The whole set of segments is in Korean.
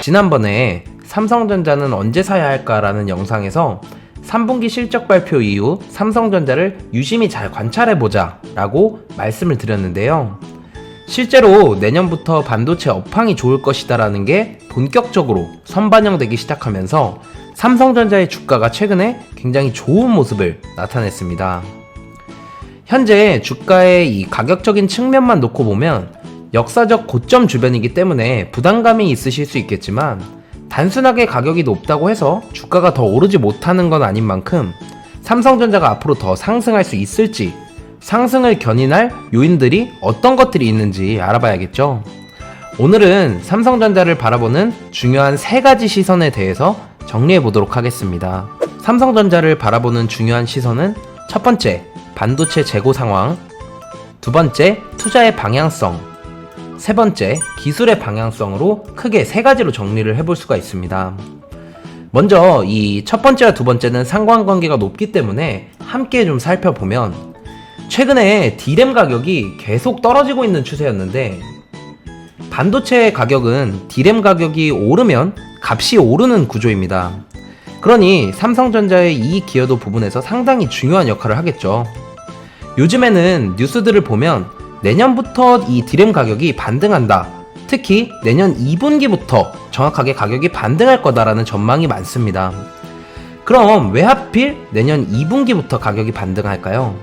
지난번에 삼성전자는 언제 사야 할까라는 영상에서 3분기 실적 발표 이후 삼성전자를 유심히 잘 관찰해보자 라고 말씀을 드렸는데요. 실제로 내년부터 반도체 업황이 좋을 것이다 라는 게 본격적으로 선반영되기 시작하면서 삼성전자의 주가가 최근에 굉장히 좋은 모습을 나타냈습니다. 현재 주가의 이 가격적인 측면만 놓고 보면 역사적 고점 주변이기 때문에 부담감이 있으실 수 있겠지만 단순하게 가격이 높다고 해서 주가가 더 오르지 못하는 건 아닌 만큼 삼성전자가 앞으로 더 상승할 수 있을지, 상승을 견인할 요인들이 어떤 것들이 있는지 알아봐야겠죠. 오늘은 삼성전자를 바라보는 중요한 3가지 시선에 대해서 정리해 보도록 하겠습니다. 삼성전자를 바라보는 중요한 시선은 첫 번째, 반도체 재고 상황, 두 번째, 투자의 방향성, 세 번째, 기술의 방향성으로 크게 3가지로 정리를 해볼 수가 있습니다. 먼저 이 첫 번째와 두 번째는 상관관계가 높기 때문에 함께 좀 살펴보면 최근에 D램 가격이 계속 떨어지고 있는 추세였는데 반도체 가격은 D램 가격이 오르면 값이 오르는 구조입니다. 그러니 삼성전자의 이 기여도 부분에서 상당히 중요한 역할을 하겠죠. 요즘에는 뉴스들을 보면 내년부터 이 D램 가격이 반등한다. 특히 내년 2분기부터 정확하게 가격이 반등할 거다라는 전망이 많습니다. 그럼 왜 하필 내년 2분기부터 가격이 반등할까요?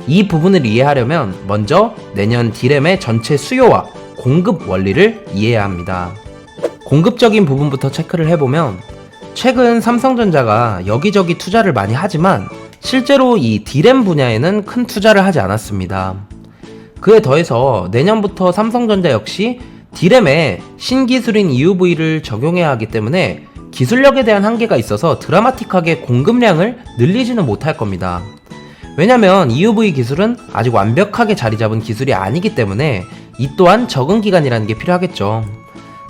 이 부분을 이해하려면 먼저 내년 D램의 전체 수요와 공급 원리를 이해해야 합니다. 공급적인 부분부터 체크를 해보면 최근 삼성전자가 여기저기 투자를 많이 하지만 실제로 이 D램 분야에는 큰 투자를 하지 않았습니다. 그에 더해서 내년부터 삼성전자 역시 D램에 신기술인 EUV를 적용해야 하기 때문에 기술력에 대한 한계가 있어서 드라마틱하게 공급량을 늘리지는 못할 겁니다. 왜냐면 EUV 기술은 아직 완벽하게 자리 잡은 기술이 아니기 때문에 이 또한 적응 기간이라는 게 필요하겠죠.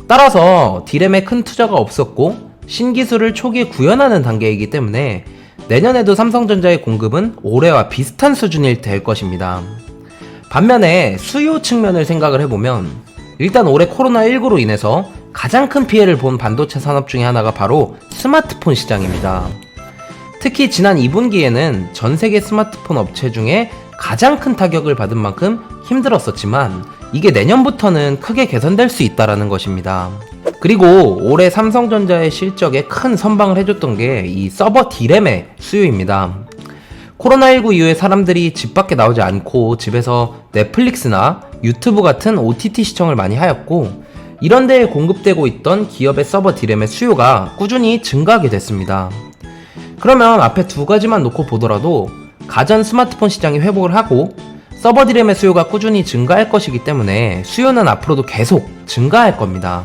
따라서 D램에 큰 투자가 없었고 신기술을 초기에 구현하는 단계이기 때문에 내년에도 삼성전자의 공급은 올해와 비슷한 수준이 될 것입니다. 반면에 수요 측면을 생각을 해보면 일단 올해 코로나19로 인해서 가장 큰 피해를 본 반도체 산업 중에 하나가 바로 스마트폰 시장입니다. 특히 지난 2분기에는 전 세계 스마트폰 업체 중에 가장 큰 타격을 받은 만큼 힘들었었지만 이게 내년부터는 크게 개선될 수 있다는 것입니다. 그리고 올해 삼성전자의 실적에 큰 선방을 해줬던 게 이 서버 D램의 수요입니다. 코로나19 이후에 사람들이 집 밖에 나오지 않고 집에서 넷플릭스나 유튜브 같은 OTT 시청을 많이 하였고 이런 데에 공급되고 있던 기업의 서버 D램의 수요가 꾸준히 증가하게 됐습니다. 그러면 앞에 2가지만 놓고 보더라도 가전 스마트폰 시장이 회복을 하고 서버 D램의 수요가 꾸준히 증가할 것이기 때문에 수요는 앞으로도 계속 증가할 겁니다.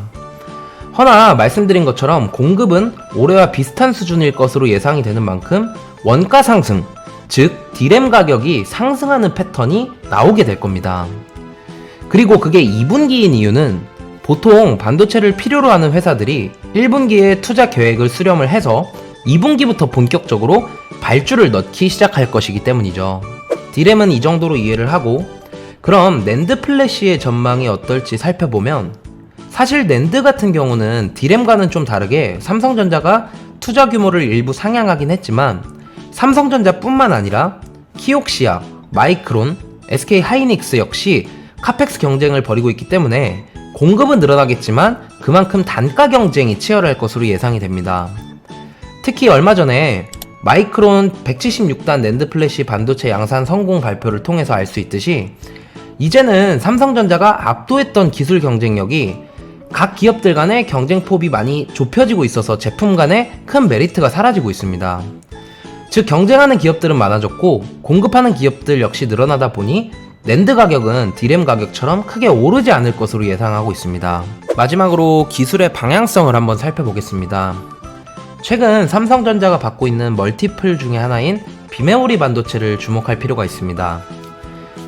허나 말씀드린 것처럼 공급은 올해와 비슷한 수준일 것으로 예상이 되는 만큼 원가 상승, 즉 D램 가격이 상승하는 패턴이 나오게 될 겁니다. 그리고 그게 2분기인 이유는 보통 반도체를 필요로 하는 회사들이 1분기에 투자 계획을 수렴을 해서 2분기부터 본격적으로 발주를 넣기 시작할 것이기 때문이죠. D램은 이 정도로 이해를 하고 그럼 낸드 플래시의 전망이 어떨지 살펴보면 사실 낸드 같은 경우는 D램과는 좀 다르게 삼성전자가 투자 규모를 일부 상향하긴 했지만 삼성전자 뿐만 아니라 키옥시아, 마이크론, SK 하이닉스 역시 카펙스 경쟁을 벌이고 있기 때문에 공급은 늘어나겠지만 그만큼 단가 경쟁이 치열할 것으로 예상이 됩니다. 특히 얼마 전에 마이크론 176단 낸드 플래시 반도체 양산 성공 발표를 통해서 알 수 있듯이 이제는 삼성전자가 압도했던 기술 경쟁력이 각 기업들 간의 경쟁 폭이 많이 좁혀지고 있어서 제품 간의 큰 메리트가 사라지고 있습니다. 즉 경쟁하는 기업들은 많아졌고 공급하는 기업들 역시 늘어나다 보니 낸드 가격은 D램 가격처럼 크게 오르지 않을 것으로 예상하고 있습니다. 마지막으로 기술의 방향성을 한번 살펴보겠습니다. 최근 삼성전자가 받고 있는 멀티플 중에 하나인 비메모리 반도체를 주목할 필요가 있습니다.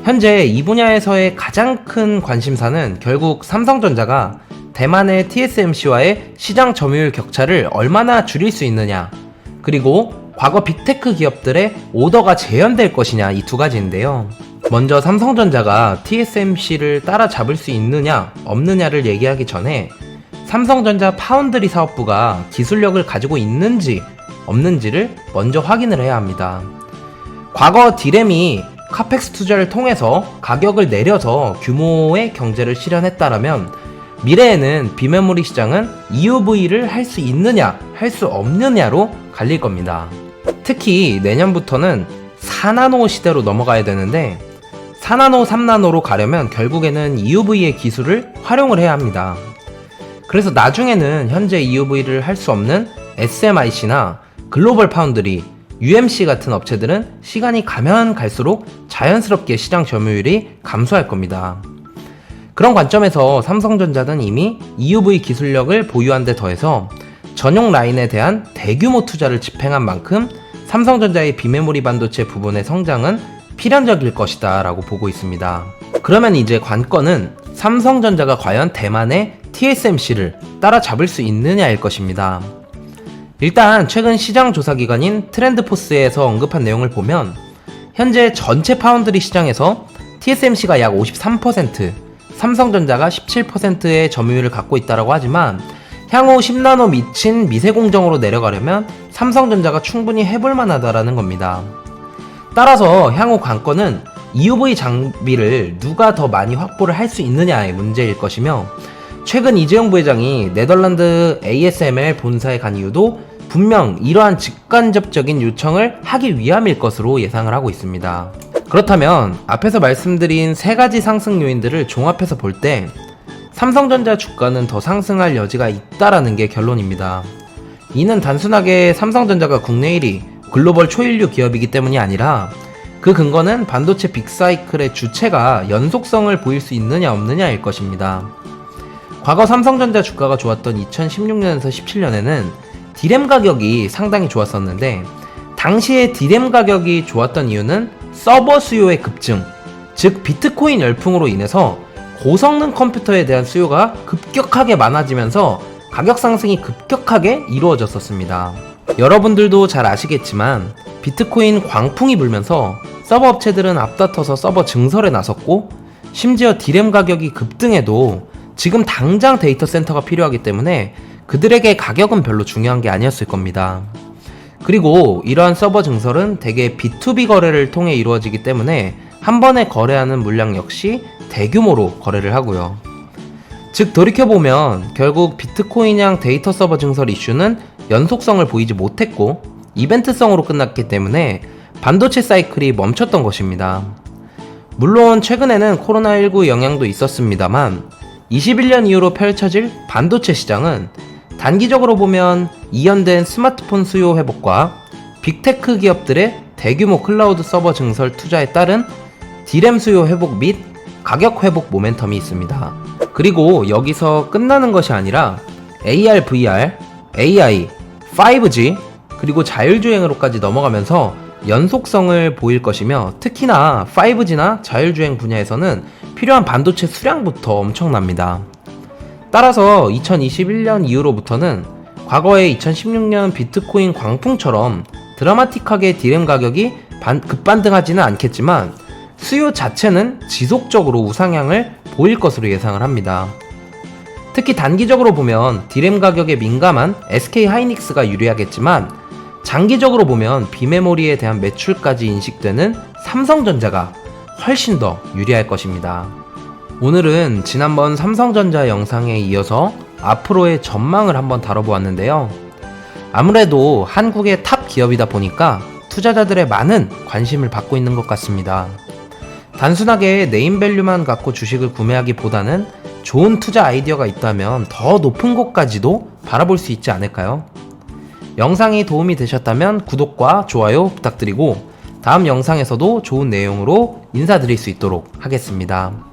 현재 이 분야에서의 가장 큰 관심사는 결국 삼성전자가 대만의 TSMC와의 시장 점유율 격차를 얼마나 줄일 수 있느냐, 그리고 과거 빅테크 기업들의 오더가 재현될 것이냐, 이 2가지인데요. 먼저 삼성전자가 TSMC를 따라잡을 수 있느냐 없느냐를 얘기하기 전에 삼성전자 파운드리 사업부가 기술력을 가지고 있는지 없는지를 먼저 확인을 해야 합니다. 과거 D램이 카펙스 투자를 통해서 가격을 내려서 규모의 경제를 실현했다라면 미래에는 비메모리 시장은 EUV를 할 수 있느냐 할 수 없느냐로 갈릴 겁니다. 특히 내년부터는 4나노 시대로 넘어가야 되는데 4나노, 3나노로 가려면 결국에는 EUV의 기술을 활용을 해야 합니다. 그래서 나중에는 현재 EUV를 할 수 없는 SMIC나 글로벌 파운드리, UMC 같은 업체들은 시간이 가면 갈수록 자연스럽게 시장 점유율이 감소할 겁니다. 그런 관점에서 삼성전자는 이미 EUV 기술력을 보유한 데 더해서 전용 라인에 대한 대규모 투자를 집행한 만큼 삼성전자의 비메모리 반도체 부분의 성장은 필연적일 것이다 라고 보고 있습니다. 그러면 이제 관건은 삼성전자가 과연 대만의 TSMC를 따라잡을 수 있느냐일 것입니다. 일단 최근 시장 조사 기관인 트렌드포스에서 언급한 내용을 보면 현재 전체 파운드리 시장에서 TSMC가 약 53%, 삼성전자가 17%의 점유율을 갖고 있다고 하지만 향후 10나노 미친 미세 공정으로 내려가려면 삼성전자가 충분히 해볼 만하다라는 겁니다. 따라서 향후 관건은 EUV 장비를 누가 더 많이 확보를 할 수 있느냐의 문제일 것이며 최근 이재용 부회장이 네덜란드 ASML 본사에 간 이유도 분명 이러한 직간접적인 요청을 하기 위함일 것으로 예상을 하고 있습니다. 그렇다면 앞에서 말씀드린 세 가지 상승 요인들을 종합해서 볼 때 삼성전자 주가는 더 상승할 여지가 있다라는 게 결론입니다. 이는 단순하게 삼성전자가 국내 1위, 글로벌 초일류 기업이기 때문이 아니라 그 근거는 반도체 빅사이클의 주체가 연속성을 보일 수 있느냐 없느냐일 것입니다. 과거 삼성전자 주가가 좋았던 2016년에서 17년에는 D램 가격이 상당히 좋았었는데 당시에 D램 가격이 좋았던 이유는 서버 수요의 급증, 즉 비트코인 열풍으로 인해서 고성능 컴퓨터에 대한 수요가 급격하게 많아지면서 가격 상승이 급격하게 이루어졌었습니다. 여러분들도 잘 아시겠지만 비트코인 광풍이 불면서 서버 업체들은 앞다퉈서 서버 증설에 나섰고 심지어 D램 가격이 급등해도 지금 당장 데이터 센터가 필요하기 때문에 그들에게 가격은 별로 중요한 게 아니었을 겁니다. 그리고 이러한 서버 증설은 대개 B2B 거래를 통해 이루어지기 때문에 한 번에 거래하는 물량 역시 대규모로 거래를 하고요. 즉 돌이켜보면 결국 비트코인형 데이터 서버 증설 이슈는 연속성을 보이지 못했고 이벤트성으로 끝났기 때문에 반도체 사이클이 멈췄던 것입니다. 물론 최근에는 코로나19 영향도 있었습니다만 21년 이후로 펼쳐질 반도체 시장은 단기적으로 보면 이연된 스마트폰 수요 회복과 빅테크 기업들의 대규모 클라우드 서버 증설 투자에 따른 D램 수요 회복 및 가격 회복 모멘텀이 있습니다. 그리고 여기서 끝나는 것이 아니라 AR, VR, AI, 5G 그리고 자율주행으로까지 넘어가면서 연속성을 보일 것이며 특히나 5G나 자율주행 분야에서는 필요한 반도체 수량부터 엄청납니다. 따라서 2021년 이후로부터는 과거의 2016년 비트코인 광풍처럼 드라마틱하게 D램 가격이 급반등하지는 않겠지만 수요 자체는 지속적으로 우상향을 보일 것으로 예상을 합니다. 특히 단기적으로 보면 D램 가격에 민감한 SK 하이닉스가 유리하겠지만 장기적으로 보면 비메모리에 대한 매출까지 인식되는 삼성전자가 훨씬 더 유리할 것입니다. 오늘은 지난번 삼성전자 영상에 이어서 앞으로의 전망을 한번 다뤄보았는데요. 아무래도 한국의 탑 기업이다 보니까 투자자들의 많은 관심을 받고 있는 것 같습니다. 단순하게 네임밸류만 갖고 주식을 구매하기보다는 좋은 투자 아이디어가 있다면 더 높은 곳까지도 바라볼 수 있지 않을까요? 영상이 도움이 되셨다면 구독과 좋아요 부탁드리고 다음 영상에서도 좋은 내용으로 인사드릴 수 있도록 하겠습니다.